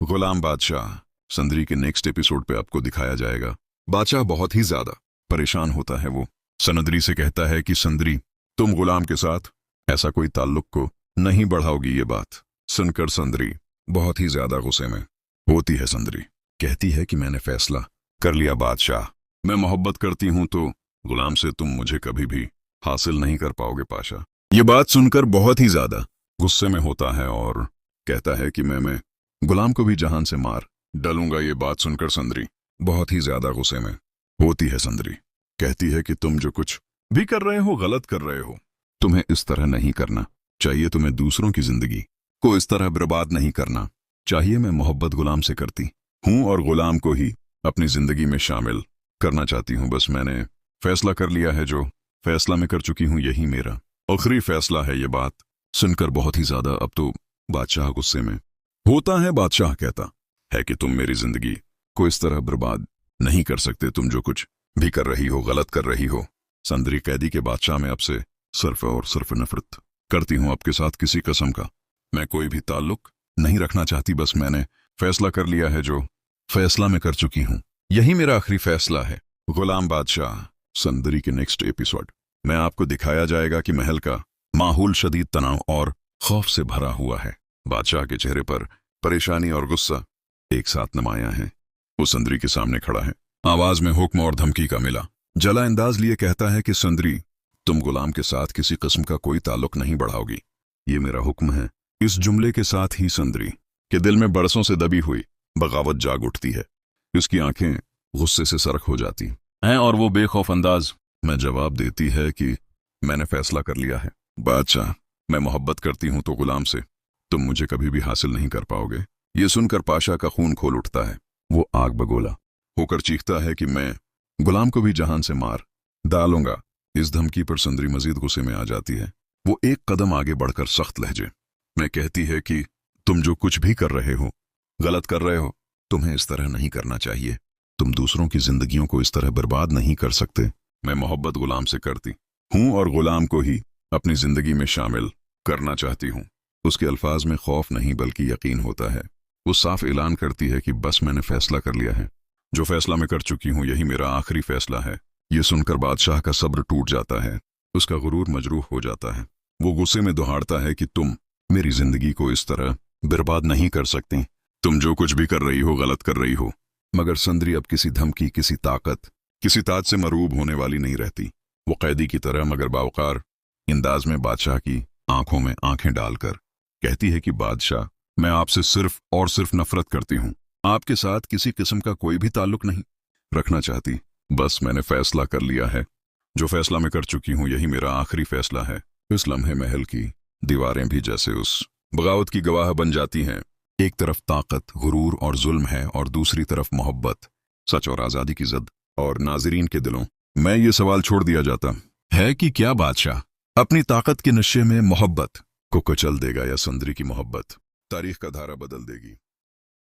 गुलाम बादशाह संदरी के next episode पे आपको दिखाया जाएगा। बादशाह बहुत ही ज्यादा परेशान होता है। वो सनदरी से कहता है कि संदरी, तुम गुलाम के साथ ऐसा कोई ताल्लुक को नहीं बढ़ाओगी। ये बात सुनकर संदरी बहुत ही ज्यादा गुस्से में होती है। संदरी कहती है कि मैंने फैसला कर लिया बादशाह, मैं मोहब्बत करती हूं तो गुलाम से तुम मुझे कभी भी हासिल नहीं कर पाओगे पाशा। ये बात सुनकर बहुत ही ज्यादा गुस्से में होता है और कहता है कि मैं गुलाम को भी जहान से मार डालूंगा। ये बात सुनकर संदरी बहुत ही ज्यादा गुस्से में होती है। संदरी कहती है कि तुम जो कुछ भी कर रहे हो गलत कर रहे हो, तुम्हें इस तरह नहीं करना चाहिए। तुम्हें दूसरों की जिंदगी को इस तरह बर्बाद नहीं करना चाहिए। मैं मोहब्बत गुलाम से करती हूं और गुलाम को ही अपनी जिंदगी में शामिल करना चाहती हूं। बस मैंने फैसला कर लिया है, जो फैसला मैं कर चुकी हूं यही मेरा आखिरी फैसला है। ये बात सुनकर बहुत ही ज्यादा अब तो बादशाह गुस्से में होता है। बादशाह कहता है कि तुम मेरी जिंदगी को इस तरह बर्बाद नहीं कर सकते। तुम जो कुछ भी कर रही हो गलत कर रही हो। संदरी कैदी के बादशाह मैं आपसे सिर्फ और सिर्फ नफरत करती हूं। आपके साथ किसी किस्म का मैं कोई भी ताल्लुक नहीं रखना चाहती। बस मैंने फैसला कर लिया है, जो फैसला मैं कर चुकी हूं यही मेरा आखिरी फैसला है। गुलाम बादशाह संदरी के नेक्स्ट एपिसोड में आपको दिखाया जाएगा कि महल का माहौल शदीद तनाव और खौफ से भरा हुआ है। बादशाह के चेहरे पर परेशानी और गुस्सा एक साथ नुमाया है। वो संदरी के सामने खड़ा है, आवाज में हुक्म और धमकी का मिला जला अंदाज लिए कहता है कि संदरी, तुम गुलाम के साथ किसी किस्म का कोई ताल्लुक नहीं बढ़ाओगी। ये मेरा हुक्म है। इस जुमले के साथ ही संदरी के दिल में बरसों से दबी हुई बगावत जाग उठती है। उसकी आंखें गुस्से से सरक हो जाती हैं और वो बेखौफ अंदाज में जवाब देती है कि मैंने फैसला कर लिया है बादशाह, मैं मोहब्बत करती हूं तो गुलाम से तुम मुझे कभी भी हासिल नहीं कर पाओगे। ये सुनकर पाशा का खून खोल उठता है। वो आग बगोला होकर चीखता है कि मैं गुलाम को भी जहान से मार डालूंगा। इस धमकी पर संदरी मजीद गुस्से में आ जाती है। वो एक कदम आगे बढ़कर सख्त लहजे में कहती है कि तुम जो कुछ भी कर रहे हो गलत कर रहे हो। तुम्हें इस तरह नहीं करना चाहिए। तुम दूसरों की जिंदगियों को इस तरह बर्बाद नहीं कर सकते। मैं मोहब्बत गुलाम से करती हूं और गुलाम को ही अपनी जिंदगी में शामिल करना चाहती हूं। उसके अल्फाज में खौफ नहीं बल्कि यकीन होता है। वो साफ ऐलान करती है कि बस मैंने फैसला कर लिया है। जो फैसला मैं कर चुकी हूं यही मेरा आखिरी फैसला है। ये सुनकर बादशाह का सब्र टूट जाता है। उसका गुरूर मजरूह हो जाता है। वो गुस्से में दोहाड़ता है कि तुम मेरी जिंदगी को इस तरह बर्बाद नहीं कर सकती। तुम जो कुछ भी कर रही हो गलत कर रही हो। मगर संदरी अब किसी धमकी, किसी ताकत, किसी ताज से मरूब होने वाली नहीं रहती। वो कैदी की तरह मगर बावकार अंदाज में बादशाह की आंखों में आंखें डालकर कहती है कि बादशाह, मैं आपसे सिर्फ और सिर्फ नफरत करती हूं। आपके साथ किसी किस्म का कोई भी ताल्लुक नहीं रखना चाहती। बस मैंने फैसला कर लिया है। जो फैसला मैं कर चुकी हूं यही मेरा आखिरी फैसला है। इस लम्हे महल की दीवारें भी जैसे उस बगावत की गवाह बन जाती हैं। एक तरफ ताकत, गुरूर और जुल्म है और दूसरी तरफ मोहब्बत, सच और आजादी की जिद। और नाजरीन के दिलों में ये सवाल छोड़ दिया जाता है कि क्या बादशाह अपनी ताकत के नशे में मोहब्बत को कुचल देगा या संदरी की मोहब्बत तारीख का धारा बदल देगी।